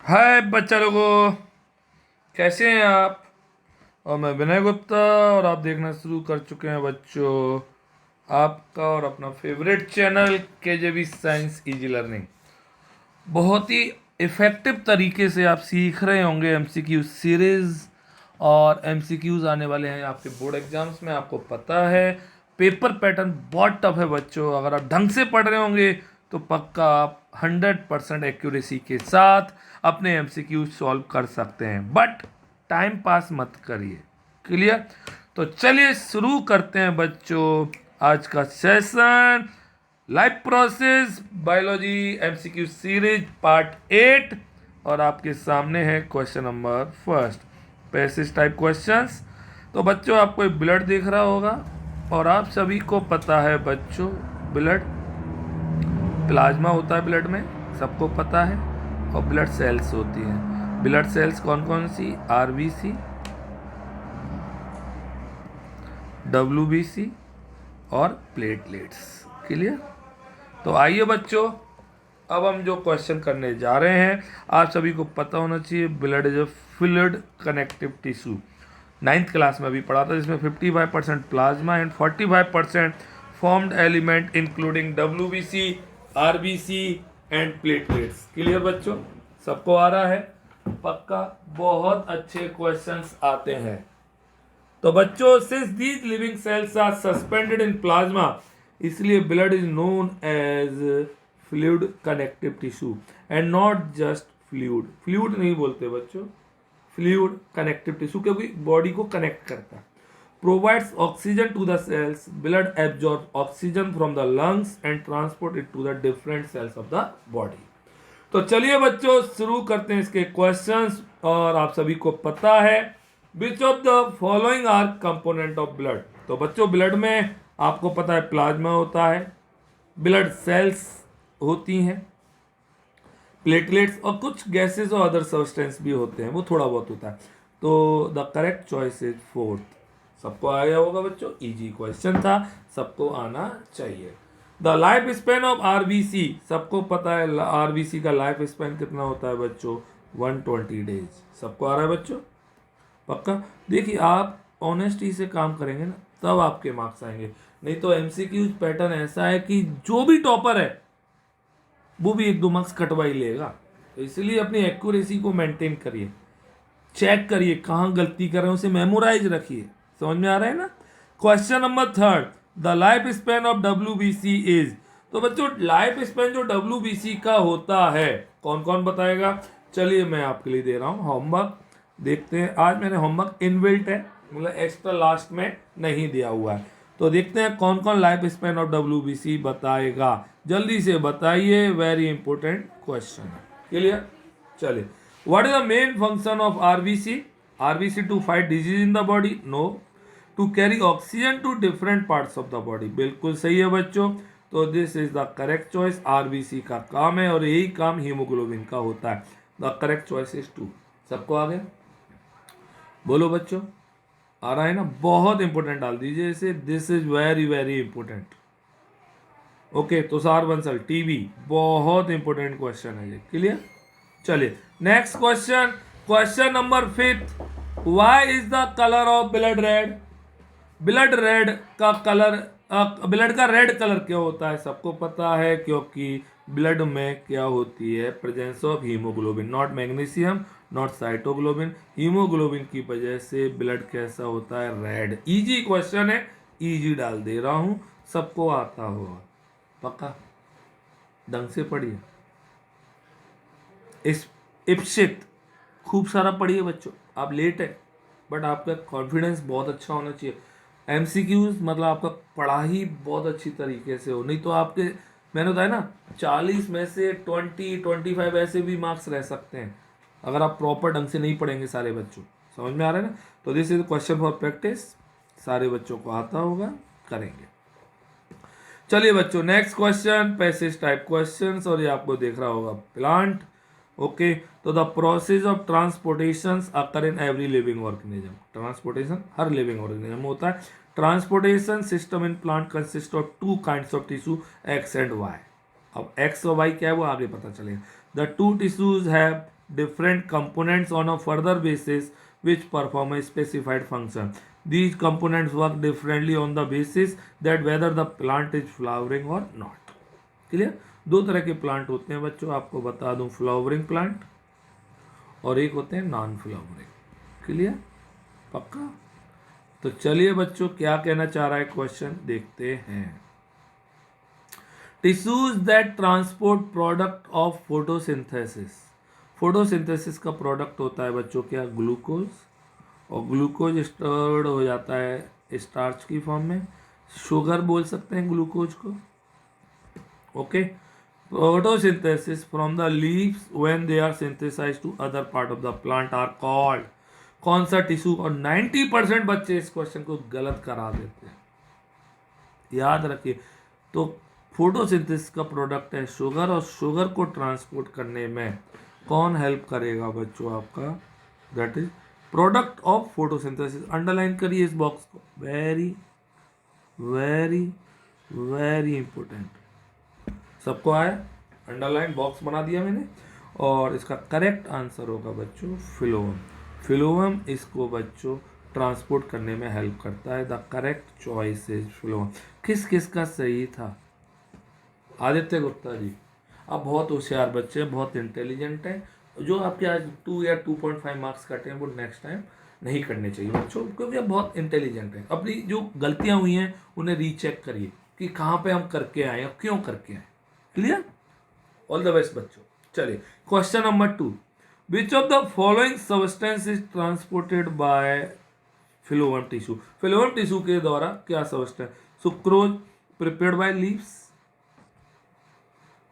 हाय बच्चा लोगों, कैसे हैं आप। और मैं विनय गुप्ता, और आप देखना शुरू कर चुके हैं बच्चों आपका और अपना favourite channel KJB science easy learning. बहुत ही इफ़ेक्टिव तरीके से आप सीख रहे होंगे एमसीक्यू सीरीज़, और एमसीक्यूज आने वाले हैं आपके बोर्ड एग्जाम्स में। आपको पता है पेपर पैटर्न बहुत टफ है बच्चों। अगर आप ढंग से पढ़ रहे होंगे तो पक्का आप 100% एक्यूरेसी के साथ अपने एमसीक्यू सॉल्व कर सकते हैं, बट टाइम पास मत करिए। क्लियर? तो चलिए शुरू करते हैं बच्चों आज का session. Life process biology MCQ series part 8, और आपके सामने है question number first, passage type questions. तो बच्चों आपको ब्लड दिख रहा होगा, और आप सभी को पता है बच्चों ब्लड प्लाज्मा होता है, ब्लड में सबको पता है, और ब्लड सेल्स होती हैं। ब्लड सेल्स कौन कौन सी? आरबीसी, डब्ल्यूबीसी और प्लेटलेट्स। क्लियर? तो आइए बच्चों, अब हम जो क्वेश्चन करने जा रहे हैं, आप सभी को पता होना चाहिए blood is a fluid connective tissue. 9th class में अभी पढ़ा था, जिसमें 55% plasma and 45% formed element including WBC, RBC and platelets. Clear बच्चों? सबको आ रहा है? पक्का बहुत अच्छे क्वेश्चंस आते हैं। तो बच्चों, since these living cells are suspended in plasma, इसलिए blood is known as fluid connective tissue and not just fluid. Fluid नहीं बोलते बच्चों, फ्लूइड कनेक्टिव टिश्यू, क्योंकि बॉडी को कनेक्ट करता है। Provides oxygen to the cells, blood absorb oxygen from the lungs and transport it to the different cells of the body. तो चलिए बच्चों शुरू करते हैं इसके क्वेश्चंस। और आप सभी को पता है विच of the following R component of blood. तो बच्चों ब्लड में आपको पता है प्लाज्मा होता है, ब्लड सेल्स होती हैं, प्लेटलेट्स और कुछ गैसेस और अदर सब्सटेंस भी होते हैं, वो थोड़ा बहुत होता है। तो the correct choice is fourth. सबको आया होगा बच्चों, इजी क्वेश्चन था, सबको आना चाहिए। The life span of RBC, सबको पता है आरबीसी का लाइफ स्पेन कितना होता है बच्चों? 120 डेज। सबको आ रहा है बच्चों? पक्का? देखिए आप ऑनेस्टी से काम करेंगे ना, तब आपके मार्क्स आएंगे। नहीं तो एमसीक्यूज पैटर्न ऐसा है कि जो भी टॉपर है वो भी 1-2 मार्क्स कटवा ही लेगा। तो इसलिए अपनी एक्यूरेसी को मेंटेन करिए, चेक करिए कहाँ गलती कर रहे हैं, उसे मेमोराइज रखिए। समझ में आ रहा है ना? Question number third, the life span of WBC is. तो बच्चों लाइफ स्पेन जो डब्ल्यूबीसी का होता है, कौन कौन बताएगा? चलिए मैं आपके लिए दे रहा हूँ होमवर्क। देखते हैं, आज मैंने होमवर्क इनबिल्ट है, मतलब एक्स्ट्रा लास्ट में नहीं दिया हुआ है। तो देखते हैं कौन कौन लाइफ स्पेन ऑफ डब्ल्यूबीसी बताएगा। जल्दी से बताइए, वेरी इंपॉर्टेंट क्वेश्चन है। क्लियर? चलिए, what is the main function of RBC? RBC to fight disease in the body? No. To carry oxygen to different parts of the body? बिल्कुल सही है बच्चों। तो this is the correct choice. RBC का काम है और यही काम हीमोग्लोबिन का होता है। The correct choice is 2। सबको आ गया? बोलो बच्चों, आ रहा है ना? बहुत इंपॉर्टेंट डाल दीजिए इसे, this is very very important. Okay, Tushar Bansal TV, बहुत इंपॉर्टेंट क्वेश्चन है ये। क्लियर? चलिए next question, question number 5, why is the colour of blood red? Blood red का कलर, ब्लड का रेड कलर क्यों होता है? सबको पता है, क्योंकि ब्लड में क्या होती है? Presence of haemoglobin, not magnesium not cytoglobin. Haemoglobin की वजह से ब्लड कैसा होता है? रेड। इजी क्वेश्चन है, इजी डाल दे रहा हूं, सबको आता होगा। पक्का? ढंग से पढ़िए, इस इप्सित खूब सारा पढ़िए बच्चों। आप लेट है, बट आपका कॉन्फिडेंस बहुत अच्छा होना चाहिए। एमसीक्यूज मतलब आपका पढ़ा ही बहुत अच्छी तरीके से हो, नहीं तो आपके, मैंने बताया ना, 40 में से 20-25 ऐसे भी मार्क्स रह सकते हैं अगर आप प्रॉपर ढंग से नहीं पढ़ेंगे सारे बच्चों। समझ में आ रहा है ना? तो this is question for practice, सारे बच्चों को आता होगा, करेंगे। चलिए बच्चों next question, passage type questions, और ये आपको देख रहा होगा प्लांट। ओके, तो the process of transportation occur in every living organism. Transportation हर लिविंग ऑर्गेनिज्म में होता है। Transportation system in plant consist of 2 kinds of tissue, X and Y. अब एक्स और वाई क्या है वो आगे पता चलेगा। The 2 tissues have different components on a further basis which perform a specified function. These components work differently on the basis that whether the plant is flowering or not. Clear? दो तरह के plant होते हैं बच्चों, आपको बता दूं, flowering plant और एक होते हैं नॉन फ्लावरिंग। क्लियर? पक्का? तो चलिए बच्चों, क्या कहना चाह रहा है क्वेश्चन देखते हैं। Tissues that transport product of photosynthesis. Photosynthesis का प्रोडक्ट होता है बच्चों क्या? ग्लूकोज, और ग्लूकोज स्टोर्ड हो जाता है स्टार्च की फॉर्म में, शुगर बोल सकते हैं ग्लूकोज को। Okay, photosynthesis from the leaves when they are synthesized to other part of the plant are called. कौन सा टिश्यू? और 90% बच्चे इस क्वेश्चन को गलत करा देते हैं, याद रखिए। तो फोटोसिंथेसिस का प्रोडक्ट है शुगर, और शुगर को ट्रांसपोर्ट करने में कौन हेल्प करेगा बच्चों? आपका that is product of photosynthesis. Underline करिए इस बॉक्स को, वेरी वेरी वेरी इंपॉर्टेंट। सबको आया? अंडरलाइन बॉक्स बना दिया मैंने। और इसका करेक्ट आंसर होगा बच्चों फिलोम। फिलोम इसको बच्चों ट्रांसपोर्ट करने में हेल्प करता है। The correct choice is phloem. किस किस का सही था? आदित्य गुप्ता जी, आप बहुत होशियार बच्चे हैं, बहुत इंटेलिजेंट हैं। जो आपके आज 2 या 2.5 मार्क्स कटे हैं वो नेक्स्ट टाइम नहीं करने चाहिए बच्चों, क्योंकि आप बहुत इंटेलिजेंट हैं। अपनी जो गलतियां हुई हैं उन्हें रीचेक करिए कि कहाँ पे हम करके आए और क्यों करके आए। क्लियर? ऑल द बेस्ट बच्चों। चलिए question number 2, which of the following substance is transported by phloem tissue. Phloem tissue के द्वारा क्या substance? Sucrose prepared by leaves,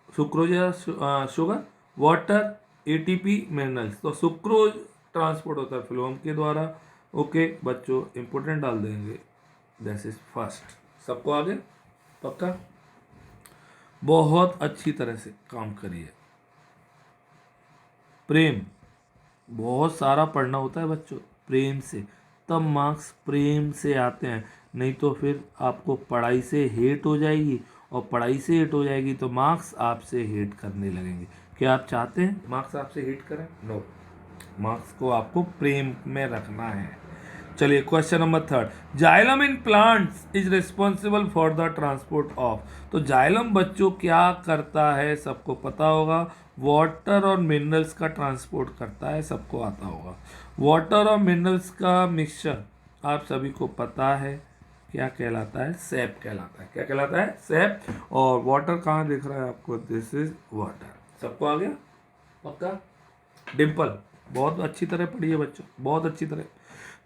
sucrose या शुगर, वाटर, एटीपी, मिनरल्स। तो सुक्रोज ट्रांसपोर्ट होता है फिलोम के द्वारा। ओके बच्चों, इंपोर्टेंट डाल देंगे, दिस इज फर्स्ट। सबको आगे? पक्का? बहुत अच्छी तरह से काम करिए। प्रेम, बहुत सारा पढ़ना होता है बच्चों प्रेम से, तब मार्क्स प्रेम से आते हैं। नहीं तो फिर आपको पढ़ाई से हेट हो जाएगी, और पढ़ाई से हेट हो जाएगी तो मार्क्स आपसे हेट करने लगेंगे। क्या आप चाहते हैं मार्क्स आपसे हेट करें? नो, मार्क्स को आपको प्रेम में रखना है। चलिए question number 3, xylem in plants is responsible for the transport of. तो जाइलम बच्चों क्या करता है? सबको पता होगा, वाटर और मिनरल्स का ट्रांसपोर्ट करता है, सबको आता होगा। वाटर और मिनरल्स का मिक्सचर आप सभी को पता है क्या कहलाता है? सैप कहलाता है। क्या कहलाता है? सैप। और वाटर कहाँ दिख रहा है आपको? This is water. सबको आ गया? पक्का? डिम्पल बहुत अच्छी तरह पढ़िए बच्चों, बहुत अच्छी तरह।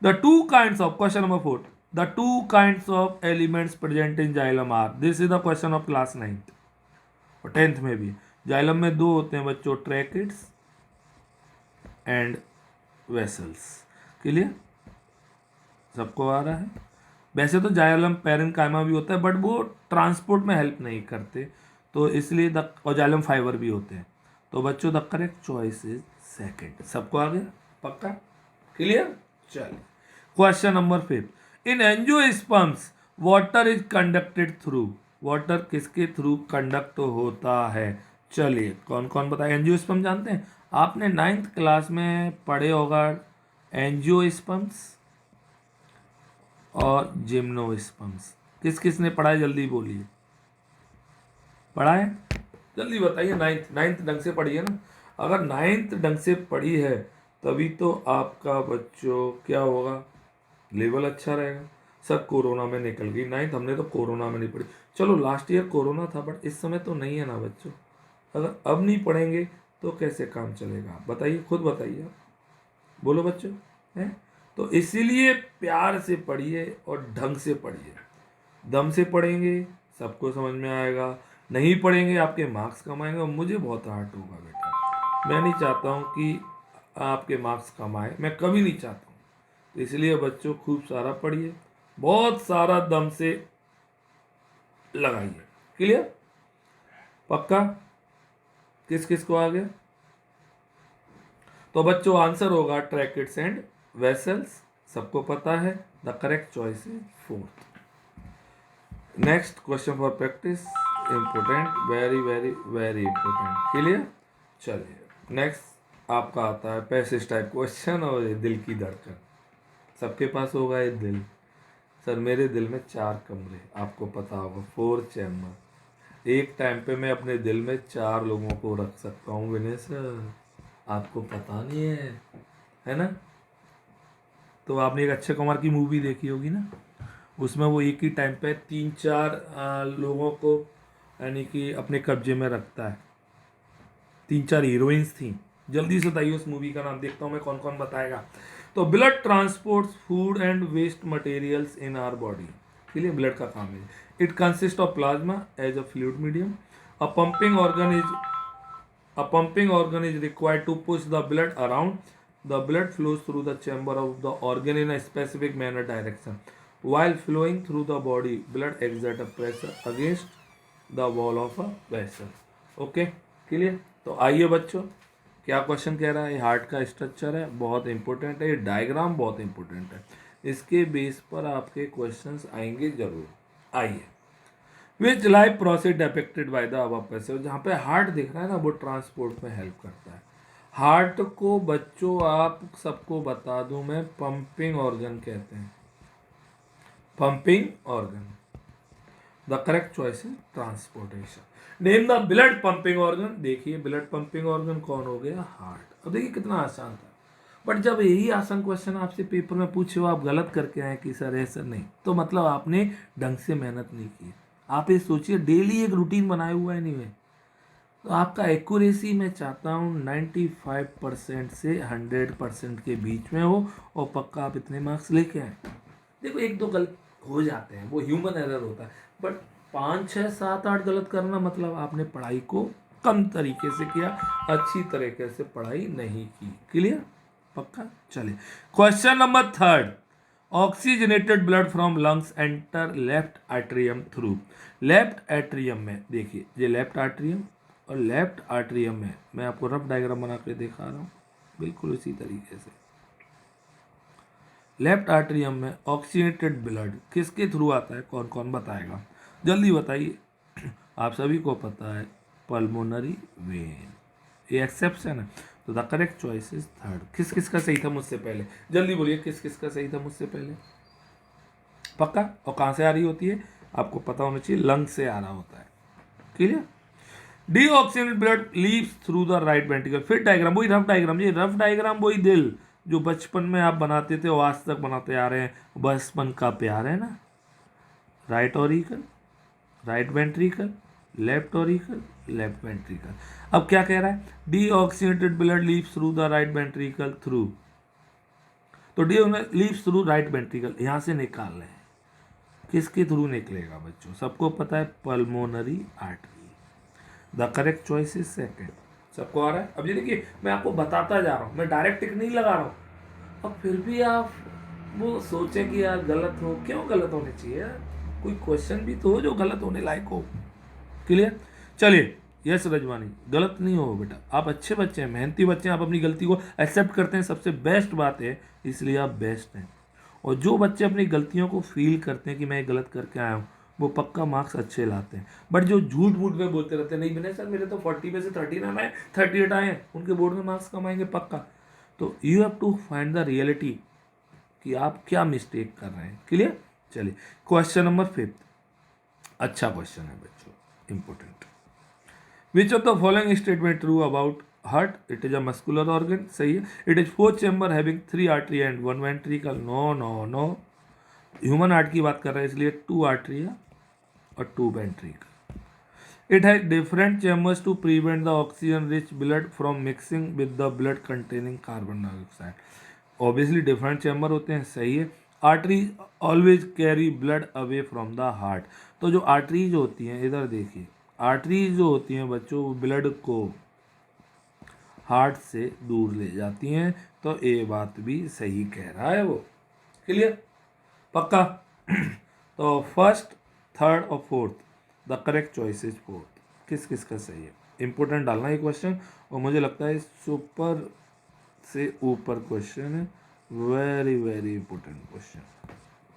The two kinds of, question number 4, the two kinds of elements present in xylem are, this is the question of class 9th और 10th में भी। जाइलम में दो होते हैं बच्चों, ट्रैकिड्स एंड वेसल्स। क्लियर? सबको आ रहा है? वैसे तो जाइलम पैरेन्काइमा भी होता है, बट वो ट्रांसपोर्ट में हेल्प नहीं करते, तो इसलिए और जाइलम फाइबर भी होते हैं। तो बच्चों the correct choice is second. सबको आ गया? पक्का? क्लियर? चलिए question number 5, in angiosperms water is conducted through. Water किसके थ्रू कंडक्ट होता है? चलिए कौन कौन बताए? एंजियोस्पर्म जानते हैं? आपने 9th क्लास में पढ़े होगा एंजियोस्पर्म्स और जिम्नोस्पर्म्स। किस किस ने पढ़ा है? जल्दी बोलिए, पढ़ा है? जल्दी बताइए। 9th ढंग से पढ़ी है ना? अगर 9th ढंग से पढ़ी है तभी तो आपका बच्चों क्या होगा, लेवल अच्छा रहेगा। सब कोरोना में निकल गई 9th, हमने तो कोरोना में नहीं पढ़ी। चलो लास्ट ईयर कोरोना था, बट इस समय तो नहीं है ना बच्चों। अगर अब नहीं पढ़ेंगे तो कैसे काम चलेगा? बताइए, खुद बताइए, बोलो बच्चों, हैं? तो इसीलिए प्यार से पढ़िए और ढंग से पढ़िए। दम से पढ़ेंगे सबको समझ में आएगा, नहीं पढ़ेंगे आपके मार्क्स कम आएंगे और मुझे बहुत हार्ट होगा बेटा। मैं नहीं चाहता हूँ कि आपके मार्क्स कम आए, मैं कभी नहीं चाहता हूँ। तो इसलिए बच्चों खूब सारा पढ़िए, बहुत सारा दम से लगाइए। क्लियर? पक्का? किस किस को आ गया? तो बच्चों आंसर होगा ट्रैकिड्स एंड वेसल्स। सबको पता है, the correct choice is 4th। Next question for practice, important, very very very important. Clear? चलिए नेक्स्ट आपका आता है पैसेज टाइप क्वेश्चन और ये दिल की धड़कन। सबके पास होगा ये दिल। सर मेरे दिल में 4 कमरे, आपको पता होगा 4 चैम्बर। एक टाइम पे मैं अपने दिल में 4 लोगों को रख सकता हूँ विनय सर, आपको पता नहीं है ना। तो आपने एक अक्षय कुमार की मूवी देखी होगी ना, उसमें वो एक ही टाइम पे 3-4 लोगों को यानी कि अपने कब्जे में रखता है। 3-4 हीरोइंस थी। जल्दी से बताइए उस मूवी का नाम, देखता हूँ मैं कौन कौन बताएगा। तो blood transports food and waste materials in our body, के लिए ब्लड का काम है। It consist of plasma as a fluid medium. A pumping organ is A pumping organ is required to push the blood around. The blood flows through the chamber of the organ in a specific manner direction. While flowing through the body, blood exerts a pressure against the wall of a vessel. Okay, clear. तो आइए बच्चों, क्या question कह रहा है। Heart का structure है, बहुत इंपॉर्टेंट है। ये डायग्राम बहुत इंपॉर्टेंट है, इसके बेस पर आपके क्वेश्चंस आएंगे जरूर। आइए, विच life process affected by the above passage. जहाँ पे हार्ट दिख रहा है ना, वो ट्रांसपोर्ट में हेल्प करता है। हार्ट को बच्चों आप सबको बता दूं मैं, पंपिंग ऑर्गन कहते हैं। Pumping organ, the correct choice is transportation. Name the blood pumping organ. देखिए ब्लड पंपिंग ऑर्गन कौन हो गया, हार्ट। अब देखिए कितना आसान था। बट जब यही आसान क्वेश्चन आपसे पेपर में पूछे हो, आप गलत करके आए कि सर ऐसा नहीं, तो मतलब आपने ढंग से मेहनत नहीं की। आप ये सोचिए, डेली एक रूटीन बनाया हुआ है नहीं में, तो आपका एक्यूरेसी मैं चाहता हूँ 95% से 100% के बीच में हो, और पक्का आप इतने मार्क्स लेके आए। देखो एक दो गलत हो जाते हैं, वो ह्यूमन एरर होता है, बट 5, 6, 7, 8 गलत करना मतलब आपने पढ़ाई को कम तरीके से किया, अच्छी तरीके से पढ़ाई नहीं की। क्लियर, पक्का। चलिए question number 3। Oxygenated blood from lungs enter left atrium through. Left atrium में देखिए, ये लेफ्ट एट्रियम और लेफ्ट एट्रियम में मैं आपको रफ डायग्राम बना के दिखा रहा हूँ, बिल्कुल उसी तरीके से। लेफ्ट एट्रियम में ऑक्सीजनेटेड ब्लड किसके थ्रू आता है, कौन कौन बताएगा, जल्दी बताइए। आप सभी को पता है पल्मोनरी वेन, ये एक्सेप्शन है। तो the correct choice is 3rd। किस किस का सही था मुझसे पहले, जल्दी बोलिए किस किस का सही था मुझसे पहले, पक्का। और कहाँ से आ रही होती है आपको पता होना चाहिए, लंग से आ रहा होता है। Clear. Deoxygenated blood leaves through the right ventricle. फिर डायग्राम वही रफ डायग्राम, ये रफ डायग्राम वही दिल जो बचपन में आप बनाते थे और आज तक बनाते आ रहे हैं, बचपन का प्यार है ना। Right auricle, right ventricle, left auricle, left ventricle. अब क्या कह रहा है, deoxygenated blood leaves through the right ventricle through. तो D leaves through right ventricle यहां से निकाल रहे हैं, किसके थ्रू निकलेगा बच्चों, सबको पता है pulmonary artery. The correct choice is 2nd। सबको आ रहा है। अब ये देखिए मैं आपको बताता जा रहा हूँ, मैं डायरेक्ट टिक नहीं लगा रहा हूँ। अब फिर भी आप वो सोचें कि यार गलत हो, क्यों गलत होने चाहिए यार, कोई क्वेश्चन भी तो हो जो गलत होने लायक हो। क्लियर। चलिए यस रजवानी, गलत नहीं हो बेटा, आप अच्छे बच्चे हैं, मेहनती बच्चे हैं, आप अपनी गलती को एक्सेप्ट करते हैं, सबसे बेस्ट बात है, इसलिए आप बेस्ट हैं। और जो बच्चे अपनी गलतियों को फील करते हैं कि मैं गलत करके आया हूँ, वो पक्का मार्क्स अच्छे लाते हैं। बट जो झूठ मूठ में बोलते रहते हैं, नहीं मैंने सर मेरे तो 40 में से 39 आए, 38 आए हैं, उनके बोर्ड में मार्क्स कम आएंगे पक्का। तो you have to find the reality कि आप क्या मिस्टेक कर रहे हैं। क्लियर। चलिए क्वेश्चन नंबर 5, अच्छा क्वेश्चन है बच्चों, important. Which of the following statement true about heart, it is a muscular organ, सही है। It is 4 chamber having 3 artery and 1 ventricle, no no no. Human heart की बात कर रहे हैं इसलिए 2 आर्टरी और 2 ventricle. It has different chambers to prevent the oxygen rich blood from mixing with the blood containing carbon dioxide. Obviously different chamber होते हैं, सही है। Artery always carry blood away from the heart. तो जो arteries होती हैं, इधर देखिए, आर्टरीज जो होती हैं बच्चों, ब्लड को हार्ट से दूर ले जाती हैं। तो ये बात भी सही कह रहा है वो। क्लियर, पक्का। तो 1st, 3rd और 4th, the correct choice is 4th। किस किस का सही है, इंपॉर्टेंट डालना है क्वेश्चन, और मुझे लगता है सुपर से ऊपर क्वेश्चन है, वेरी वेरी इंपॉर्टेंट क्वेश्चन,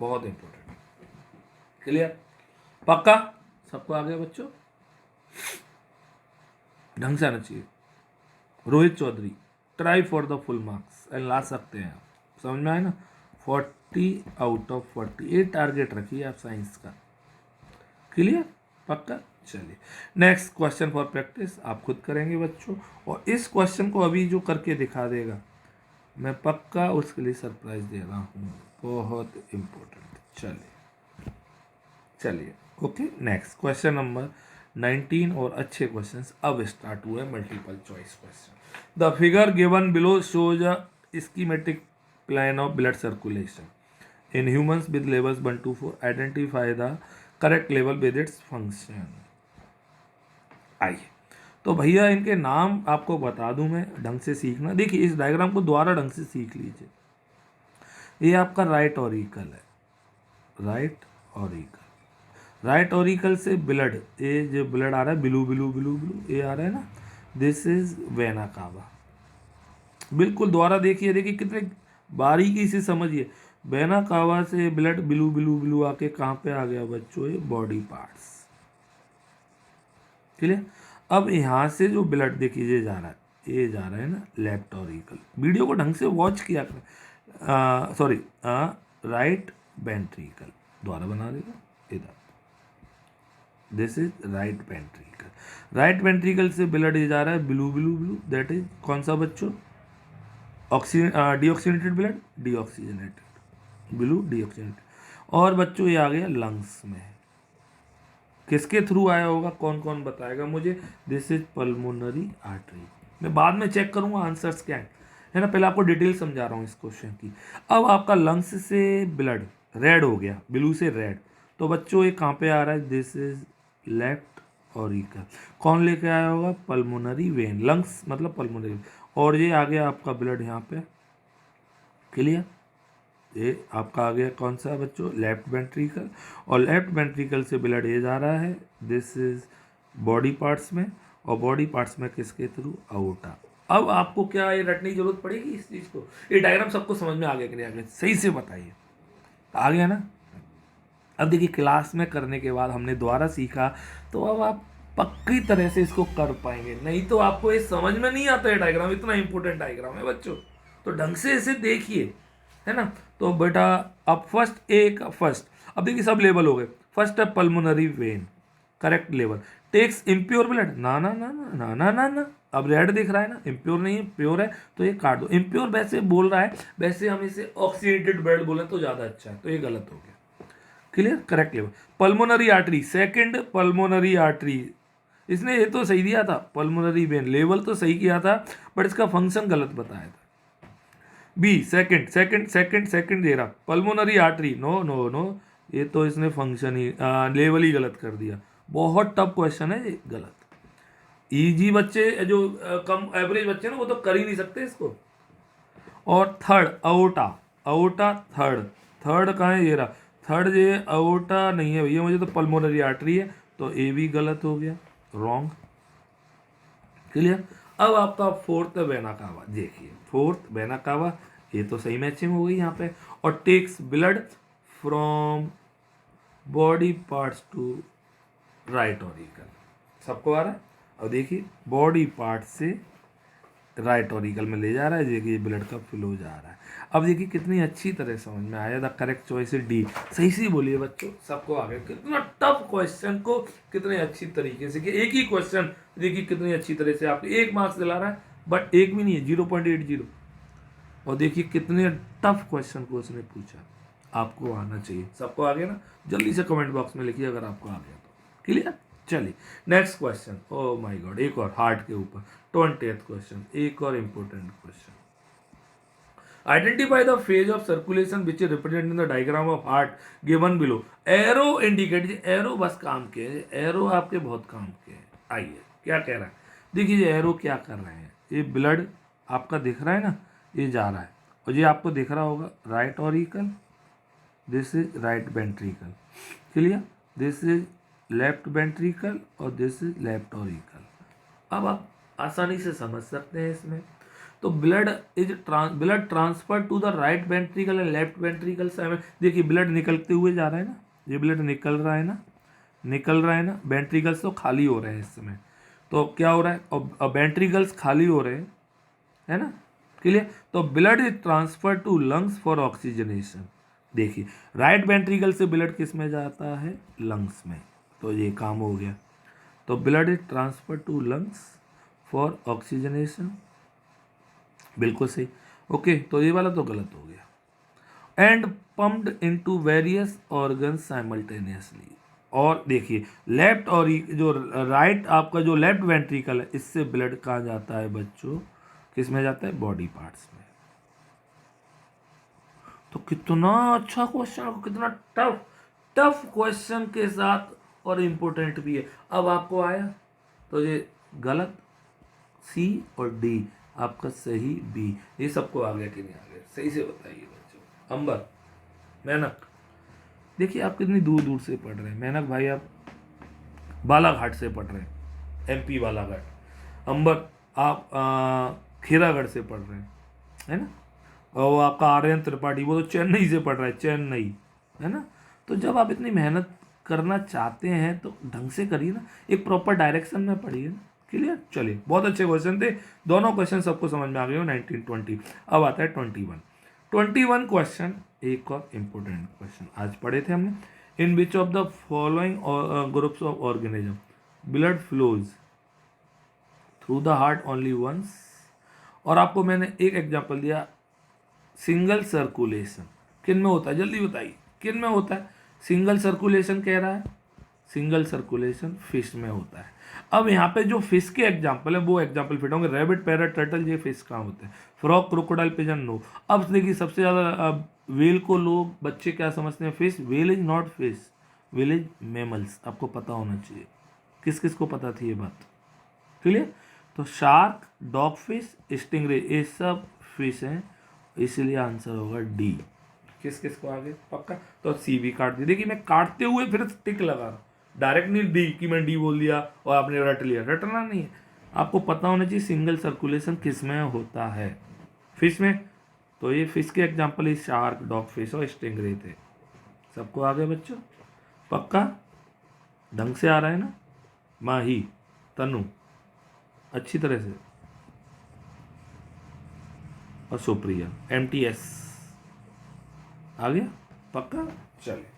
बहुत इंपॉर्टेंट। क्लियर, पक्का, सबको आ गया बच्चों, ढंग से आना चाहिए। Rohit Chaudhary, try for the full marks and ला सकते हैं आप, समझ में आए ना। 40/40 ये टारगेट रखिए आप साइंस का, क्लियर, पक्का। चलिए नेक्स्ट क्वेश्चन फॉर प्रैक्टिस आप खुद करेंगे बच्चों, और इस क्वेश्चन को अभी जो करके दिखा देगा मैं पक्का उसके लिए सरप्राइज दे रहा हूँ, बहुत इम्पोर्टेंट। चलिए ओके, नेक्स्ट क्वेश्चन नंबर 19 और अच्छे क्वेश्चंस अब स्टार्ट हुए, multiple choice question. The figure given below shows a schematic plan of blood circulation in humans with levels 1 to 4, identify the correct level with its function. आइए तो भैया इनके नाम आपको बता दूं मैं, ढंग से सीखना। देखिए इस डायग्राम को दोबारा ढंग से सीख लीजिए। ये आपका राइट ऑरिकल है, राइट ऑरिकल, राइट ऑरिकल से ब्लड, ये जो ब्लड आ रहा है ब्लू ब्लू ब्लू ब्लू ये आ रहा है ना, दिस इज वेना कावा। बिल्कुल दोबारा देखिए, देखिए कितने बारीकी से समझिए। वेना कावा से ब्लड ब्लू ब्लू ब्लू आके कहाँ पे आ गया बच्चों, ये बॉडी पार्ट्स, क्लियर। अब यहाँ से जो ब्लड देखिए ये जा रहा है, ये जा रहा है ना लेफ्ट ऑरिकल। वीडियो को ढंग से वॉच किया करें, सॉरी राइट वेंट्रिकल, द्वारा बना देगा इधर, this is right ventricle. Right ventricle से ब्लड ये जा रहा है blue blue blue, that is कौन सा बच्चों, deoxygenated blood, deoxygenated blue deoxygenated. और बच्चों ये आ गया लंग्स में, किसके थ्रू आया होगा, कौन कौन बताएगा मुझे। This is pulmonary artery. मैं बाद में चेक करूंगा आंसर्स क्या है ना, पहले आपको डिटेल समझा रहा हूँ इस क्वेश्चन की। अब आपका लंग्स से ब्लड रेड हो गया, ब्लू से रेड, तो बच्चों ये कहाँ पे आ रहा है, दिस इज लेफ्ट ऑरिकल। कौन लेके आया होगा, पल्मोनरी वेन, लंग्स मतलब पल्मोनरी, और ये आ गया आपका ब्लड यहाँ पे, क्लियर। ये आपका आ गया कौन सा बच्चों, लेफ्ट वेंट्रिकल, और लेफ्ट वेंट्रिकल से ब्लड ये जा रहा है, दिस इज बॉडी पार्ट्स में, और बॉडी पार्ट्स में किसके थ्रू, आउटा। अब आपको क्या ये रटने की जरूरत पड़ेगी इस चीज़ को, ये डायग्राम सबको समझ में आ गया कि नहीं आ गया, सही से बताइए, आ गया ना। अब देखिए क्लास में करने के बाद हमने दोबारा सीखा, तो अब आप पक्की तरह से इसको कर पाएंगे, नहीं तो आपको ये समझ में नहीं आता है डायग्राम, इतना इंपॉर्टेंट डायग्राम है बच्चों, तो ढंग से इसे देखिए, है ना। तो बेटा अब फर्स्ट अब देखिए सब लेवल हो गए। फर्स्ट है pulmonary vein, correct level, takes impure blood, ना ना ना ना ना ना ना ना, अब रेड दिख रहा है ना, इम्प्योर नहीं है, प्योर है, तो ये काट दो। इम्प्योर वैसे बोल रहा है, वैसे हम इसे ऑक्सीडेटेड ब्लड बोले तो ज़्यादा अच्छा है, तो ये गलत हो गया, clear, correct level. Pulmonary artery, second pulmonary artery, इसने ये तो सही दिया था, पल्मोनरी वेन लेवल तो सही किया था, बट इसका फंक्शन गलत बताया था। बी सेकंड दे रहा, pulmonary artery, no no no, ये तो इसने फंक्शन ही लेवल ही गलत कर दिया। बहुत टफ क्वेश्चन है ये, गलत। इजी बच्चे जो कम एवरेज बच्चे ना वो तो कर ही नहीं सकते इसको। और थर्ड अओटा, अओटा थर्ड कहाँ है, ये रहा थर्ड, ये अओटा नहीं है भैया, मुझे तो पल्मोनरी आर्टरी है, तो ए भी गलत हो गया, रॉन्ग, क्लियर। अब आपका फोर्थ वेना कावा, देखिए फोर्थ वेना कावा, ये तो सही मैचिंग हो गई यहाँ पे। और takes blood from body parts to right auricle, सबको आ रहा है। अब देखिए बॉडी पार्ट से राइट ऑरिकल में ले जा रहा है, देखिए ब्लड का फ्लो जा रहा है। अब देखिए कितनी अच्छी तरह समझ में आया, द करेक्ट चॉइस है डी, सही से बोलिए बच्चों, सबको आ गया। कितना टफ क्वेश्चन को कितने अच्छी तरीके से, कि एक ही क्वेश्चन देखिए कितनी अच्छी तरह से आपको 1 मार्क्स दिला रहा है, बट एक भी नहीं है, 0.80। और देखिए कितने टफ क्वेश्चन को उसने पूछा, आपको आना चाहिए, सबको आ गया ना। जल्दी से कमेंट बॉक्स में लिखिए अगर आपको आ गया तो, क्लियर। चलिए next question, O my God, एक और हार्ट के ऊपर 20th क्वेश्चन, एक और important question. Identify the phase of circulation which is represent in the diagram of heart given below. Arrow indicate, arrow बस काम के, एरो आपके बहुत काम के हैं। आइए क्या कह रहा है, देखिए एरो क्या कर रहे हैं, ये ब्लड आपका दिख रहा है ना, ये जा रहा है, और ये आपको दिख रहा होगा right auricle, this is right ventricle, clear, this is left ventricle, और दिस इज लेफ्ट ऑरिकल। अब आप आसानी से समझ सकते हैं इसमें, तो blood transfer to the right ventricle and left ventricle से, देखिए ब्लड निकलते हुए जा रहा है ना, ये ब्लड निकल रहा है ना, वेंट्रिकल्स तो खाली हो रहे हैं इस समय, तो क्या हो रहा है, और वेंट्रिकल्स खाली हो रहे हैं, है ना, क्लियर। तो blood is transfer to lungs for oxygenation. देखिए राइट वेंट्रिकल से ब्लड किस में जाता है, लंग्स में, तो ये काम हो गया। तो blood is transfer to lungs for oxygenation, बिल्कुल सही। ओके, तो ये वाला तो गलत हो गया। And pumped into various organs simultaneously. और देखिए लेफ्ट और जो राइट आपका जो लेफ्ट वेंट्रिकल है, इससे ब्लड कहाँ जाता है बच्चों, किस में जाता है, बॉडी पार्ट्स में। तो कितना अच्छा क्वेश्चन, कितना टफ टफ क्वेश्चन के साथ और इम्पोर्टेंट भी है। अब आपको आया तो ये गलत सी और डी, आपका सही बी। ये सबको आ गया कि नहीं आ गया, सही से बताइए बच्चों। अंबर, मेहनत, देखिए आप कितनी दूर दूर से पढ़ रहे हैं। मेहनत भाई आप बालाघाट से पढ़ रहे हैं, एमपी बालाघाट। अंबर आप खीरागढ़ से पढ़ रहे हैं, है ना। और वो आपका आर्यन त्रिपाठी, वो तो चेन्नई से पढ़ रहा है, चेन्नई, है ना। तो जब आप इतनी मेहनत करना चाहते हैं तो ढंग से करिए ना, एक प्रॉपर डायरेक्शन में पढ़िए ना। क्लियर, चलिए बहुत अच्छे क्वेश्चन थे, दोनों क्वेश्चन सबको समझ में आ गए हो। 1920। अब आता है 21 क्वेश्चन, एक और इम्पोर्टेंट क्वेश्चन आज पढ़े थे हमने। In which of the following groups of organism blood flows through the heart only once. और आपको मैंने एक एग्जांपल दिया, सिंगल सर्कुलेशन किन में होता है, जल्दी बताइए किन में होता है। सिंगल सर्कुलेशन कह रहा है, सिंगल सर्कुलेशन फिश में होता है। अब यहाँ पे जो फिश के एग्जाम्पल है वो एग्जाम्पल फिट होंगे। रैबिट, पैरट, टर्टल, ये फिश कहाँ होते हैं। Frog, crocodile, pigeon, no. अब देखिए सबसे ज़्यादा वेल को लोग बच्चे क्या समझते हैं, fish. Well is not fish, well is mammals, आपको पता होना चाहिए। किस किस को पता थी ये बात, क्लियर। तो शार्क, डॉग फिश, स्टिंगरे, ये सब फिश हैं, इसलिए आंसर होगा डी। किस किस को आगे पक्का, तो सी भी काट दी। देखिए मैं काटते हुए फिर टिक लगा रहा, डायरेक्ट नहीं डी कि मैं डी बोल दिया और आपने रट लिया, रटना नहीं है। आपको पता होना चाहिए सिंगल सर्कुलेशन किस में होता है, फिश में। तो ये फिश के एग्जाम्पल ही शार्क, डॉग फिश और स्टिंगरे थे। सबको आ गए बच्चों, पक्का ढंग से आ रहा है ना। माही, तनु, अच्छी तरह से, और सुप्रिया, MTS आ गया पक्का। चले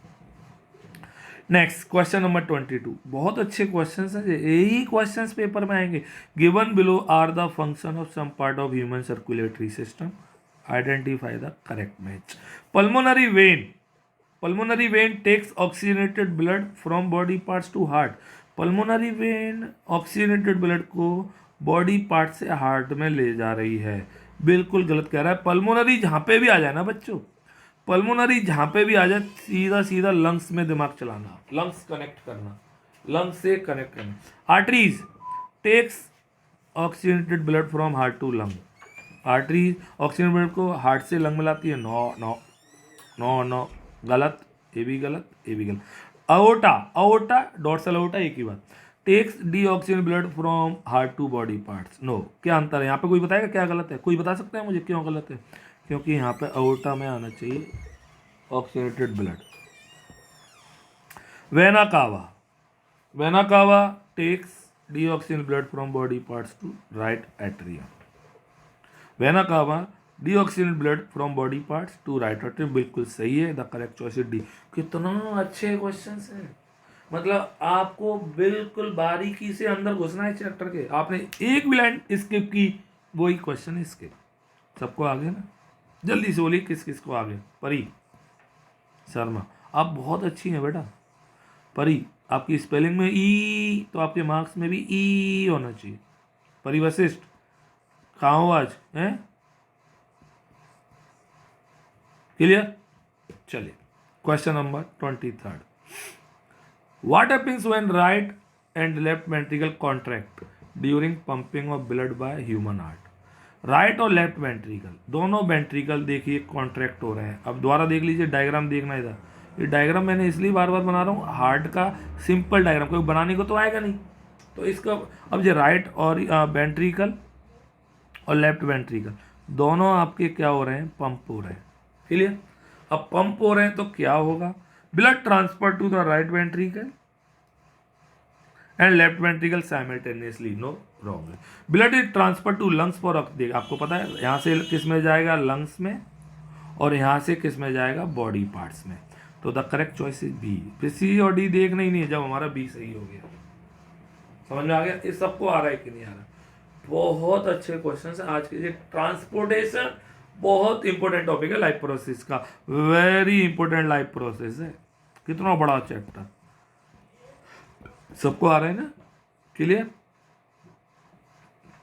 नेक्स्ट क्वेश्चन नंबर 22। बहुत अच्छे क्वेश्चन हैं, यही क्वेश्चंस पेपर में आएंगे। Given below are the function of some part of human circulatory system, identify the correct match. Pulmonary vein, pulmonary vein takes oxygenated blood from body parts to heart. Pulmonary vein oxygenated blood को body part से heart में ले जा रही है, बिल्कुल गलत कह रहा है। पल्मोनरी जहाँ पे भी आ जाए ना बच्चों, पल्मोनरी जहाँ पे भी आ जाए, सीधा सीधा लंग्स में दिमाग चलाना, लंग्स कनेक्ट करना, लंग्स से कनेक्ट करना। Arteries takes oxygenated blood from heart to lung. Arteries oxygen blood को हार्ट से लंग में लाती है, नो नो नो नो, गलत, ये भी गलत, ये भी गलत। अओर्टा, अओर्टा, डॉर्सल अओर्टा, एक ही बात। Takes de oxygen blood from heart to body parts, no. क्या अंतर है यहाँ पे, कोई बताएगा क्या गलत है, कोई बता सकता है मुझे क्यों गलत है। क्योंकि यहाँ पे अओर्टा में आना चाहिए oxygenated blood. Vena cava, vena cava takes de oxygen blood from body parts to right atrium. Vena cava de oxygen blood from body parts to right atrium, बिल्कुल सही है, the correct choice is D. कितना अच्छे question हैं, मतलब आपको बिल्कुल बारीकी से अंदर घुसना है चैप्टर के। आपने एक भी लाइन स्किप की, वही क्वेश्चन है स्किप। सबको आगे ना, जल्दी से बोलिए किस किस को आगे। परी शर्मा, आप बहुत अच्छी हैं बेटा। परी, आपकी स्पेलिंग में ई, तो आपके मार्क्स में भी ई होना चाहिए। परी वशिष्ठ, कहाँ हो आज, हैं क्लियर। चलिए question number 23। What happens when right and left ventricle contract during pumping of blood by human heart? Right और लेफ्ट वेंट्रिकल, दोनों वेंट्रिकल देखिए कॉन्ट्रैक्ट हो रहे हैं। अब दोबारा देख लीजिए, डायग्राम देखना इधर। ये डायग्राम मैंने इसलिए बार बार बना रहा हूँ, हार्ट का सिंपल डायग्राम, कोई बनाने को तो आएगा नहीं। तो इसका अब जो राइट और वेंट्रिकल और लेफ्ट वेंट्रिकल दोनों आपके क्या हो रहे हैं, पंप हो रहे हैं, क्लियर। अब पंप हो रहे हैं तो क्या होगा, blood transfer to the right ventricle and left ventricle simultaneously, no wrong. Blood is transfer to lungs for, देख आपको पता है यहाँ से किस में जाएगा, लंग्स में, और यहाँ से किस में जाएगा, बॉडी पार्ट्स में। तो the correct choice is B. फिर सी और डी देखना ही नहीं है जब हमारा बी सही हो गया। समझ में आ गया? इस सबको आ रहा है कि नहीं आ रहा? बहुत अच्छे क्वेश्चन है आज के। ये ट्रांसपोर्टेशन बहुत इंपॉर्टेंट टॉपिक है लाइफ प्रोसेस का, वेरी इंपॉर्टेंट लाइफ प्रोसेस है। कितना बड़ा चैप्टर, सबको आ रहा है ना? क्लियर?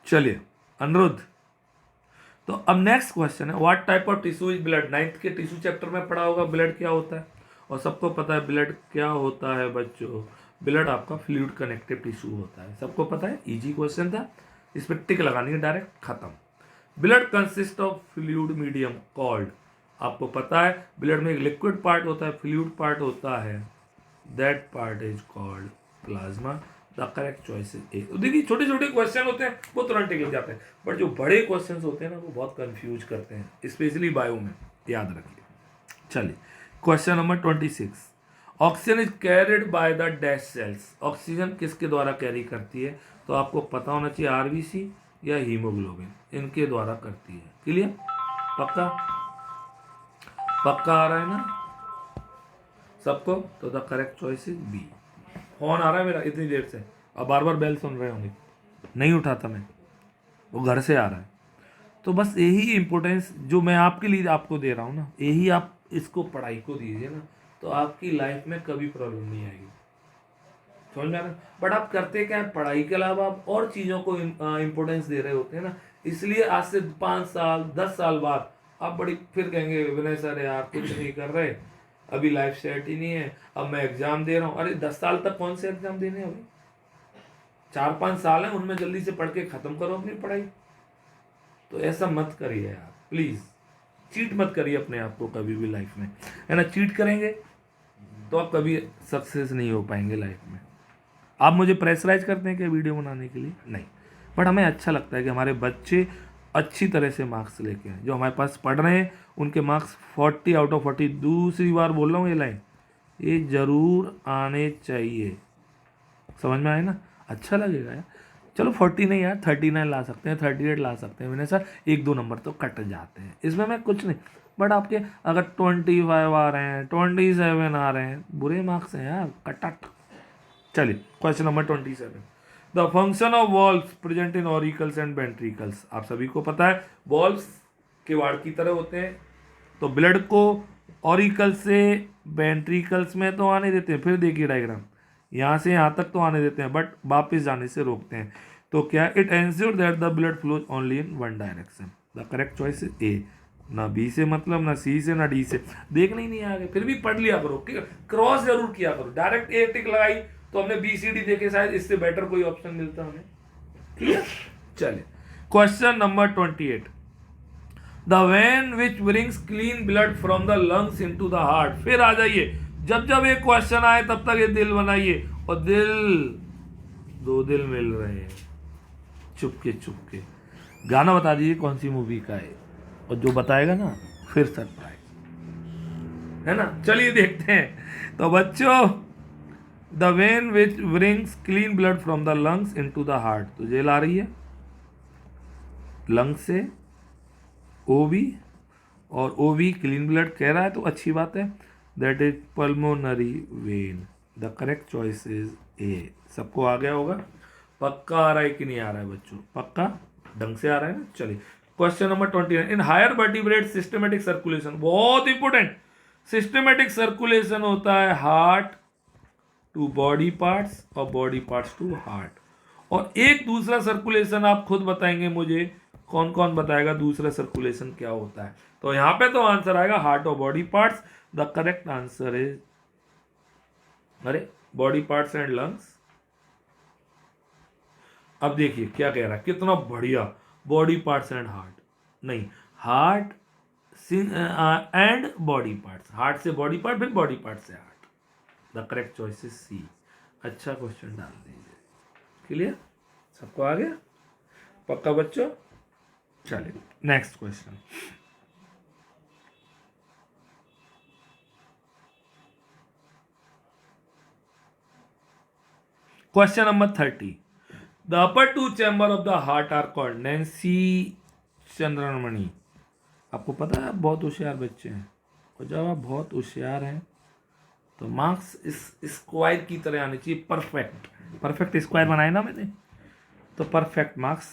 चलिए अनुरुद्ध, तो अब नेक्स्ट क्वेश्चन है, what type of tissue is blood. 9th के टिश्यू चैप्टर में पढ़ा होगा ब्लड क्या होता है, और सबको पता है ब्लड क्या होता है बच्चों। ब्लड आपका फ्लूइड कनेक्टिव टिश्यू होता है, सबको पता है, इजी क्वेश्चन था, इस पर टिक लगानी है, डायरेक्ट खत्म। Blood consist of fluid medium called, आपको पता है ब्लड में एक लिक्विड पार्ट होता है, फ्लूइड पार्ट होता है, that part is called plasma. The correct choice is a. देखिए छोटे छोटे क्वेश्चन होते हैं वो तुरंत टिक जाते हैं, बट जो बड़े क्वेश्चन होते हैं ना वो बहुत कंफ्यूज करते हैं, स्पेशली बायो में, याद रखिए। चलिए question number 26, oxygen is carried by the dash cells. Oxygen किसके द्वारा कैरी करती है? तो आपको पता होना चाहिए आरबीसी या हीमोग्लोबिन, इनके द्वारा करती है। क्लियर? पक्का? पक्का आ रहा है ना सबको? तो the correct choice is B. Phone आ रहा है मेरा इतनी देर से, अब बार बार बेल सुन रहे होंगे, नहीं उठाता मैं, वो घर से आ रहा है। तो बस यही इम्पोर्टेंस जो मैं आपके लिए आपको दे रहा हूँ ना, यही आप इसको पढ़ाई को दीजिए ना, तो आपकी लाइफ में कभी प्रॉब्लम नहीं आएगी। समझ में आ रहा है? बट आप करते क्या है, पढ़ाई के अलावा आप और चीज़ों को इम्पोर्टेंस दे रहे होते हैं ना, इसलिए आज से 5 साल 10 साल बाद आप बड़ी फिर कहेंगे विनय सर यार कुछ नहीं कर रहे, अभी लाइफ सेट ही नहीं है, अब मैं एग्जाम दे रहा हूँ। अरे 10 साल तक कौन से एग्जाम देने हैं अभी? 4-5 साल हैं, उनमें जल्दी से पढ़ के खत्म करो अपनी पढ़ाई। तो ऐसा मत करिए यार प्लीज, चीट मत करिए अपने आप को कभी भी लाइफ में, है ना? चीट करेंगे तो आप कभी सक्सेस नहीं हो पाएंगे लाइफ में। आप मुझे प्रेशराइज करते हैं क्या वीडियो बनाने के लिए? नहीं, बट हमें अच्छा लगता है कि हमारे बच्चे अच्छी तरह से मार्क्स लेके आए। जो हमारे पास पढ़ रहे हैं उनके मार्क्स 40 आउट ऑफ 40, दूसरी बार बोल रहा हूँ ये लाइन, ये जरूर आने चाहिए। समझ में आए ना? अच्छा लगेगा यार। चलो 40 नहीं यार, 39 ला सकते हैं, 38 ला सकते हैं, मैंने सर 1-2 नंबर तो कट जाते हैं, इसमें मैं कुछ नहीं। बट आपके अगर 25 आ रहे हैं, 27 आ रहे हैं, बुरे मार्क्स हैं यार, कटट। चलिए question number 27, the function of valves present in auricles and ventricles. आप सभी को पता है वॉल्व्स किवाड़ की तरह होते हैं, तो ब्लड को ऑरिकल से वेंट्रिकल्स में तो आने देते हैं, फिर देखिए डायग्राम, यहाँ से यहाँ तक तो आने देते हैं बट वापस जाने से रोकते हैं। तो क्या, it ensure that the blood flows only in one direction. The correct choice is a. ना बी से मतलब, ना सी से, ना डी से, देखना ही नहीं आगे, फिर भी पढ़ लिया करो, क्रॉस जरूर किया करो। डायरेक्ट ए टिक लगाई तो हमने बी सी डी देखे, शायद इससे बेटर कोई ऑप्शन मिलता हमें। क्लियर? चलिए question number 28, the when which brings clean blood from the lungs into the heart. फिर आ जाइए, जब जब एक क्वेश्चन आए तब तक ये दिल बनाइए, और दिल, 2 दिल मिल रहे हैं चुपके चुपके। गाना बता दीजिए कौन सी मूवी का है, और जो बताएगा ना फिर सरप्राइज, है ना? चलिए देखते हैं। तो बच्चों, the when which brings clean blood from the lungs into the heart, तो जेल आ रही है लंग से, ओवी, और ओवी क्लीन ब्लड कह रहा है तो अच्छी बात है, that is pulmonary vein. The correct choice is a. सबको आ गया होगा? पक्का आ रहा है कि नहीं आ रहा है बच्चों? पक्का ढंग से आ रहा है ना? चलिए question number 29, in higher vertebrate systematic circulation, बहुत इंपॉर्टेंट, सिस्टमेटिक सर्कुलेशन होता है हार्ट टू बॉडी पार्ट्स और बॉडी पार्ट्स टू हार्ट। और एक दूसरा सर्कुलेशन आप खुद बताएंगे मुझे, कौन कौन बताएगा दूसरा सर्कुलेशन क्या होता है? तो यहां पे तो आंसर आएगा हार्ट और body parts. The correct answer is, अरे बॉडी पार्ट्स एंड लंग्स। अब देखिए क्या कह रहा है, कितना बढ़िया, बॉडी पार्ट्स एंड हार्ट नहीं, heart and body parts, heart से बॉडी पार्ट, फिर बॉडी पार्ट से heart. The correct choice is C. अच्छा क्वेश्चन डाल दीजिए। क्लियर? सबको आ गया? पक्का बच्चों? चलिए next question, question number 30, the upper two chamber of the heart are called. Nancy Chandramani, आपको पता है आप बहुत होशियार बच्चे हैं, और जब आप बहुत होशियार हैं तो मार्क्स इस स्क्वायर की तरह आने चाहिए, परफेक्ट। परफेक्ट स्क्वायर बनाए ना मैंने, तो perfect marks.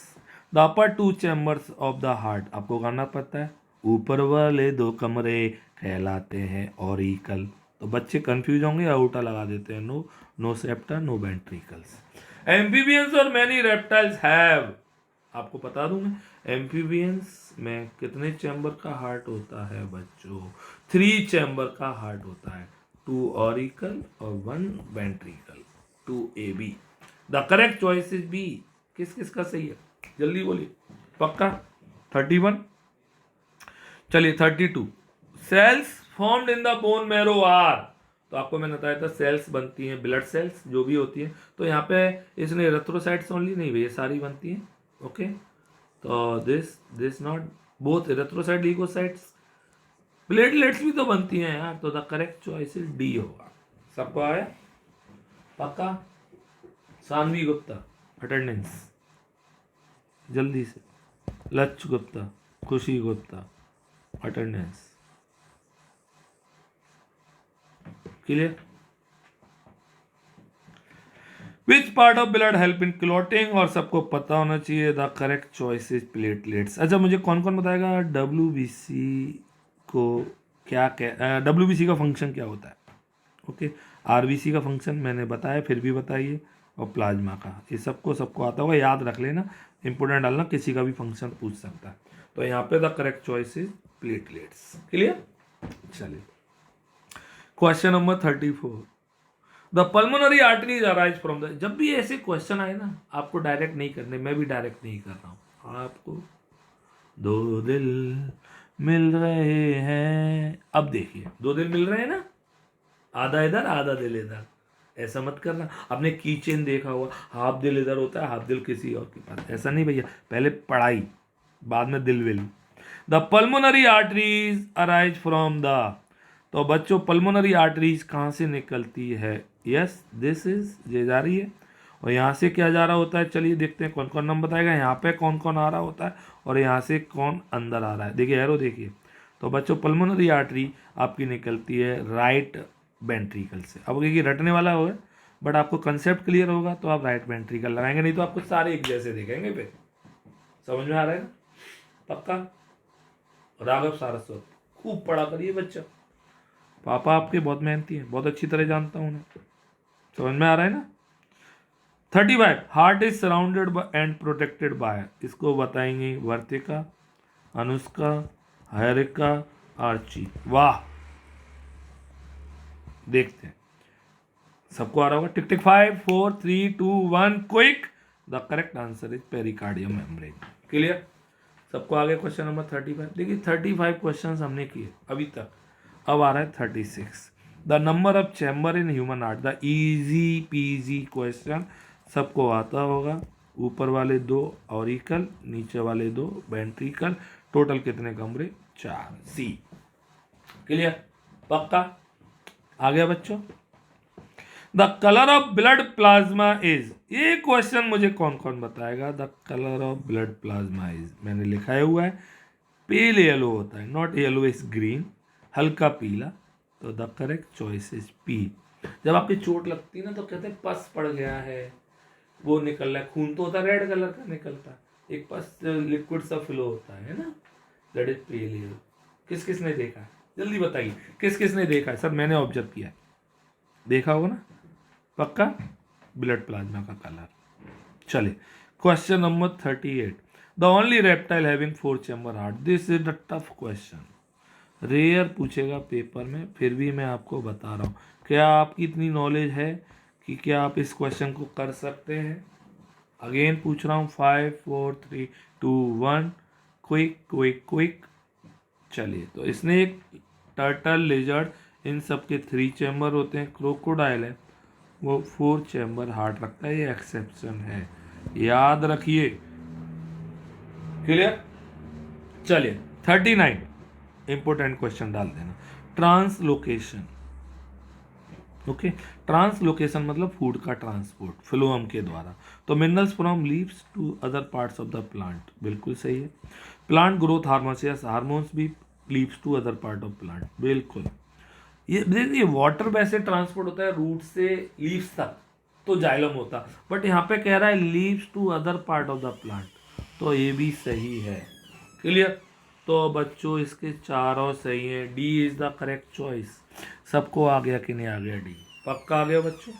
The upper two chambers of the heart, आपको करना पड़ता है, ऊपर वाले दो कमरे कहलाते हैं ऑरिकल। तो बच्चे कंफ्यूज होंगे या उल्टा लगा देते हैं, no no septa no ventricles. Amphibians और मैनी रेप्टाइल्स हैव, आपको बता दूं मैं, एम्फीबियंस में कितने चैम्बर का हार्ट होता है बच्चों? 3 चैम्बर का हार्ट होता है, 2 ऑरिकल और 1 ventricle, 2 AB। The correct choice is B. किस किस का सही है, जल्दी बोलिए, पक्का? 31, चलिए 32, cells formed in the bone marrow are. तो आपको मैंने बताया था सेल्स बनती हैं, ब्लड सेल्स जो भी होती हैं, तो यहाँ पे इसने इरेथ्रोसाइट्स ओनली नहीं, भैया सारी बनती हैं, ओके। तो this not both erythrocyte leucocytes, platelets भी तो बनती हैं यार। तो द करेक्ट चॉइस इज डी होगा। सबको आया, पक्का? सानवी गुप्ता अटेंडेंस जल्दी से, लक्ष्य गुप्ता, खुशी Gupta attendance, clear? Which part of blood help in clotting, और सबको पता होना चाहिए the correct choice is platelets. अच्छा, मुझे कौन कौन बताएगा WBC को क्या WBC का फंक्शन क्या होता है? ओके, RBC का फंक्शन मैंने बताया, फिर भी बताइए, और प्लाज्मा का, ये सबको आता होगा, याद रख लेना, इंपोर्टेंट डालना, किसी का भी फंक्शन पूछ सकता है। तो यहाँ पे the correct choice is platelets, clear? चलिए question number 34, the pulmonary arteries arise from the. जब भी ऐसे क्वेश्चन आए ना, आपको डायरेक्ट नहीं करने, मैं भी डायरेक्ट नहीं कर रहा हूँ आपको। दो दिल मिल रहे हैं, अब देखिए, दो दिल मिल रहे हैं ना, आधा इधर आधा दिल इधर, ऐसा मत करना। आपने की चेन देखा हुआ, हाफ दिल इधर होता है, हाफ दिल किसी और के पास, ऐसा नहीं भैया, पहले पढ़ाई बाद में दिल will. The pulmonary arteries arise from the. तो बच्चों पल्मोनरी आर्टरीज कहाँ से निकलती है? यस, दिस इज, ये जा रही है, और यहाँ से क्या जा रहा होता है, चलिए देखते हैं कौन कौन नाम बताएगा। यहाँ पे कौन कौन आ रहा होता है, और यहाँ से कौन अंदर आ रहा है, देखिए एरो देखिए। तो बच्चों पल्मोनरी आर्टरी आपकी निकलती है राइट वेंट्रिकल से। अब क्योंकि रटने वाला होगा, बट आपको कंसेप्ट क्लियर होगा तो आप राइट वेंट्रिकल लगाएंगे, नहीं तो आपको सारे एक जैसे दिखेंगे। फिर समझ में आ रहा है ना, पक्का? राघव सारस्वत खूब पढ़ा करिए बच्चा, पापा आपके बहुत मेहनती हैं, बहुत अच्छी तरह जानता हूँ उन्हें। समझ में आ रहा है ना? 35, heart is surrounded and protected by, इसको बताएंगे वर्तिका, अनुष्का, हरिका, आर्ची। वाह, देखते हैं सबको आ रहा होगा। टिक टिक 5 4 3 2 1 quick, the correct answer is pericardium membrane, clear? सबको आ गया क्वेश्चन नंबर 35। देखिए 35 क्वेश्चन हमने किए अभी तक, अब आ रहा है 36, the number of chamber in human heart, the easy PG question, सबको आता होगा। ऊपर वाले 2 ऑरिकल, नीचे वाले 2 वेंट्रिकल, टोटल कितने कमरे? 4, सी, क्लियर? पक्का? आ गया बच्चों? The colour of blood plasma is, ये क्वेश्चन मुझे कौन कौन बताएगा? The colour of blood plasma is, मैंने लिखा हुआ है, पेल येलो होता है, नॉट येलो इज ग्रीन, हल्का पीला। तो the correct choice is P. जब आपकी चोट लगती है ना, तो कहते हैं पस पड़ गया है, वो निकल रहा है, खून तो होता है रेड कलर का निकलता है, एक पस लिक्विड सा फ्लो होता है ना, दैट इज पेल येलो। किस किस ने देखा है, जल्दी बताइए, किस किस ने देखा है? सर मैंने ऑब्जर्व किया, देखा होगा ना, पक्का? ब्लड प्लाज्मा का कलर। चलिए question number 38, the only reptile having 4 chamber heart, this is the tough question, rare पूछेगा पेपर में, फिर भी मैं आपको बता रहा हूँ। क्या आपकी इतनी नॉलेज है कि क्या आप इस क्वेश्चन को कर सकते हैं? अगेन पूछ रहा हूँ, 5 4 3 2 1 क्विक क्विक क्विक। चलिए, तो इसने एक टर्टल, लिजर्ड, इन सब के 3 चैम्बर होते हैं, क्रोकोडाइल है वो 4 चैम्बर हार्ट रखता है, ये एक्सेप्शन है, याद रखिए, क्लियर? चलिए 39, इंपोर्टेंट क्वेश्चन डाल देना, ट्रांसलोकेशन, ओके। ट्रांसलोकेशन मतलब फूड का ट्रांसपोर्ट फ्लोएम के द्वारा। तो minerals from leaves to other parts of the plant, बिल्कुल सही है। Plant growth hormones, yes hormones भी leaves to other part of plant, बिल्कुल। ये देखिए वाटर वैसे ट्रांसपोर्ट होता है रूट से लीव्स तक, तो जाइलम होता, बट यहाँ पे कह रहा है leaves to other part of the plant, तो ये भी सही है। क्लियर। तो बच्चों इसके चारों सही है, D is the correct choice. सबको आ गया कि नहीं आ गया डी? पक्का आ गया बच्चों,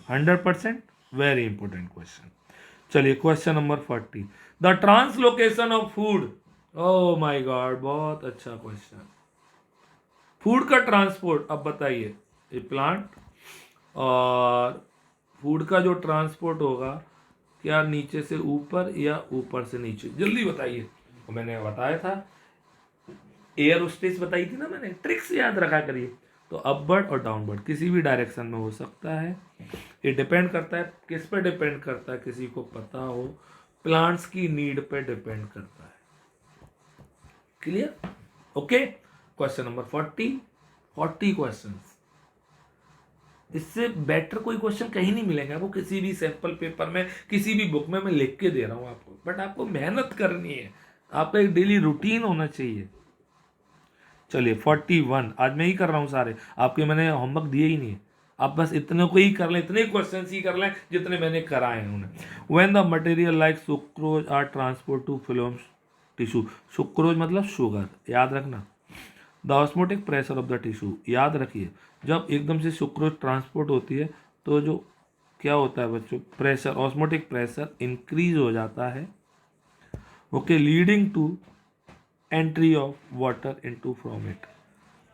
100%। Very important question. चलिए question number 40, the translocation of food. Oh my God, बहुत अच्छा क्वेश्चन। फूड का ट्रांसपोर्ट, अब बताइए, ये प्लांट और फूड का जो ट्रांसपोर्ट होगा, क्या नीचे से ऊपर या ऊपर से नीचे? जल्दी बताइए। मैंने बताया था, एयर होस्टेस बताई थी ना मैंने, ट्रिक्स याद रखा करिए। तो अपवर्ड और डाउनवर्ड किसी भी डायरेक्शन में हो सकता है। ये डिपेंड करता है किस पे डिपेंड करता है, किसी को पता हो, प्लांट्स की नीड पे डिपेंड करता है। Clear? Okay. Question number 40 questions, इससे बेटर कोई क्वेश्चन कहीं नहीं मिलेगा आपको, किसी भी सैंपल पेपर में, किसी भी बुक में मैं लिख के दे रहा हूं आपको, बट आपको मेहनत करनी है, आपका एक डेली रूटीन होना चाहिए। चलिए 41, आज मैं ही कर रहा हूँ सारे, आपके मैंने होमवर्क दिए ही नहीं है, आप बस इतने को ही कर लें, इतने क्वेश्चन ही कर लें जितने मैंने कराए हैं उन्हें। When the material like sucrose are transport to phloem tissue, sucrose मतलब शुगर, याद रखना। The osmotic pressure of the tissue, याद रखिए, जब एकदम से सुक्रोज ट्रांसपोर्ट होती है तो जो क्या होता है बच्चों, प्रेशर, ऑस्मोटिक प्रेशर इंक्रीज हो जाता है। Okay, leading to entry of water into from it,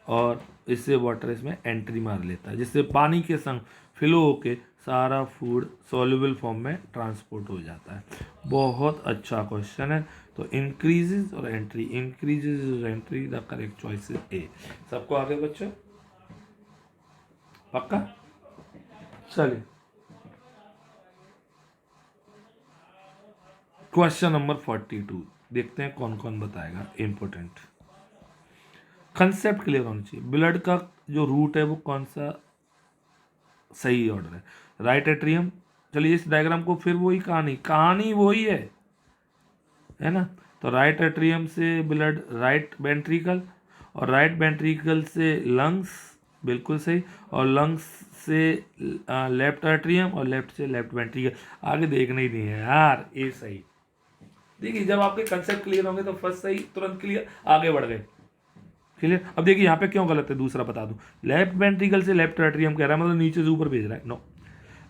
और इससे वाटर इसमें एंट्री मार लेता है, जिससे पानी के संग फिलो होके सारा फूड सॉल्युबल फॉर्म में ट्रांसपोर्ट हो जाता है। बहुत अच्छा क्वेश्चन है। तो इंक्रीजेज और एंट्री, इंक्रीजेज और entry, the correct choice is a. सबको आगे बच्चों, पक्का? चलिए क्वेश्चन नंबर 42 देखते हैं कौन कौन बताएगा। इंपॉर्टेंट कंसेप्ट क्लियर होना चाहिए। ब्लड का जो रूट है वो कौन सा सही ऑर्डर है? Right atrium. चलिए इस डायग्राम को फिर वही कहानी वही है ना। तो राइट एट्रियम से ब्लड राइट वेंट्रिकल, और राइट वेंट्रिकल से लंग्स, बिल्कुल सही, और लंग्स से लेफ्ट एट्रियम, और लेफ्ट से लेफ्ट वेंट्रिकल। आगे देखना ही नहीं है यार, ये सही। देखिए जब आपके कंसेप्ट क्लियर होंगे तो फर्स्ट सही, तुरंत क्लियर, आगे बढ़ गए। क्लियर। अब देखिए यहाँ पे क्यों गलत है, दूसरा बता दूं। लेफ्ट वेंट्रिकल से लेफ्ट एट्रियम कह रहा है, मतलब नीचे से ऊपर भेज रहा है, no.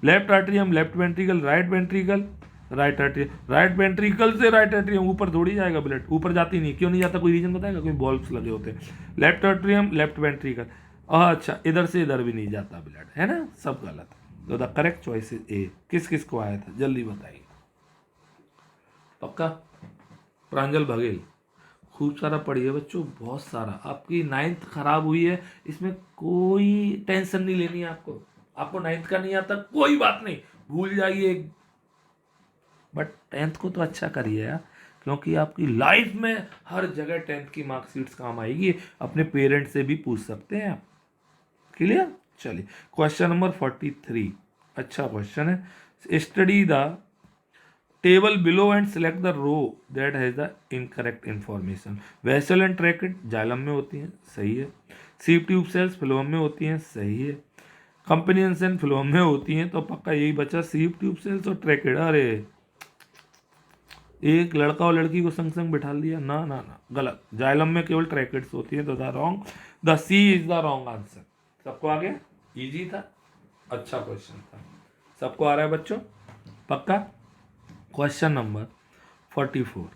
Left atrium left ventricle, right ventricle right atrium, right ventricle से राइट एट्रियम, ऊपर थोड़ी जाएगा ब्लड, ऊपर जाती नहीं, क्यों नहीं जाता, कोई रीजन बताएगा? कोई बॉल्ब्स लगे होते हैं। लेफ्ट एट्रियम लेफ्ट वेंट्रिकल, अच्छा इधर से इधर भी नहीं जाता ब्लड, है ना, सब गलत। तो the correct choice is a. किस किस को आया था जल्दी बताइए, पक्का? प्रांजल बघेल, खूब सारा पढ़िए बच्चों, बहुत सारा। आपकी 9th खराब हुई है, इसमें कोई टेंशन नहीं लेनी है आपको। आपको 9th का नहीं आता कोई बात नहीं, भूल जाइए, बट 10th को तो अच्छा करिए यार, क्योंकि आपकी लाइफ में हर जगह 10th की मार्कशीट्स काम आएगी। अपने पेरेंट्स से भी पूछ सकते हैं आप। क्लियर? चलिए क्वेश्चन नंबर 43, अच्छा क्वेश्चन है। Study the table below and select the row that has the incorrect information. Vessel and tracheid xylem में होती हैं, सही है। सीप ट्यूब सेल्स फ्लोएम में होती हैं, सही है। कंपेनियन सेल फ्लोएम में होती हैं, तो पक्का यही बचा, सीप ट्यूब सेल्स और ट्रैकेट। अरे एक लड़का और लड़की को संग संग बिठा दिया, ना ना ना, गलत। जाइलम में केवल ट्रैकेट्स होती हैं, तो the wrong, the C is the wrong answer. सबको आ गया? इजी था, अच्छा क्वेश्चन था। सबको आ रहा है बच्चों, पक्का? Question number 44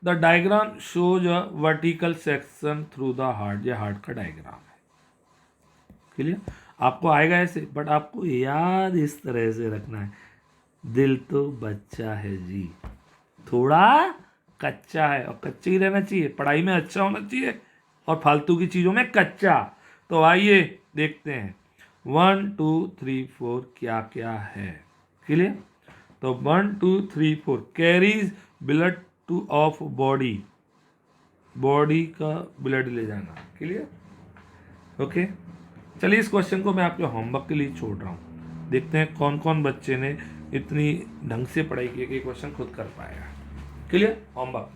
the diagram shows a vertical section through the heart. ये हार्ट का डायग्राम है। क्लियर? आपको आएगा ऐसे, बट आपको याद इस तरह से रखना है। दिल तो बच्चा है जी, थोड़ा कच्चा है, और कच्चे ही रहना चाहिए, पढ़ाई में अच्छा होना चाहिए और फालतू की चीज़ों में कच्चा। तो आइए देखते हैं 1 2 3 4 क्या क्या है। क्लियर? तो 1 2 3 4 carries blood two of body, body का ब्लड ले जाना। क्लियर? ओके। चलिए इस क्वेश्चन को मैं आपके होमवर्क के लिए छोड़ रहा हूँ, देखते हैं कौन कौन बच्चे ने इतनी ढंग से पढ़ाई की कि क्वेश्चन खुद कर पाएगा। क्लियर? होमवर्क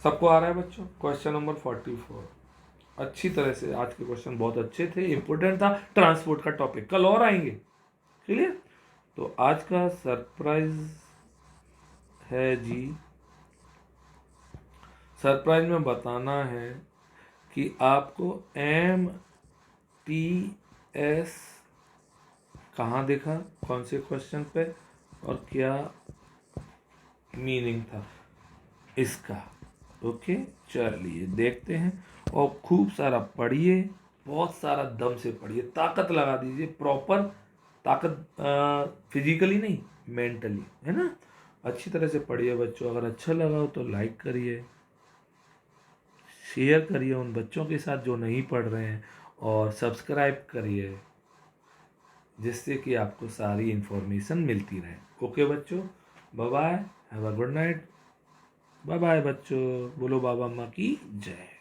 सबको आ रहा है बच्चों? क्वेश्चन नंबर 44 अच्छी तरह से, आज के क्वेश्चन बहुत अच्छे थे, इंपॉर्टेंट था, ट्रांसपोर्ट का टॉपिक, कल और आएंगे। क्लियर? तो आज का सरप्राइज है जी, सरप्राइज में बताना है कि आपको MTS कहाँ देखा, कौन से क्वेश्चन पे, और क्या मीनिंग था इसका। ओके, चलिए देखते हैं, और खूब सारा पढ़िए, बहुत सारा दम से पढ़िए, ताकत लगा दीजिए, प्रॉपर ताकत, फिजिकली नहीं मेंटली, है ना। अच्छी तरह से पढ़िए बच्चों। अगर अच्छा लगा हो तो लाइक करिए, शेयर करिए उन बच्चों के साथ जो नहीं पढ़ रहे हैं, और सब्सक्राइब करिए जिससे कि आपको सारी इन्फॉर्मेशन मिलती रहे। ओके बच्चों, bye bye, have a good night, bye bye बच्चों, बोलो बाबा अम्मा की जय।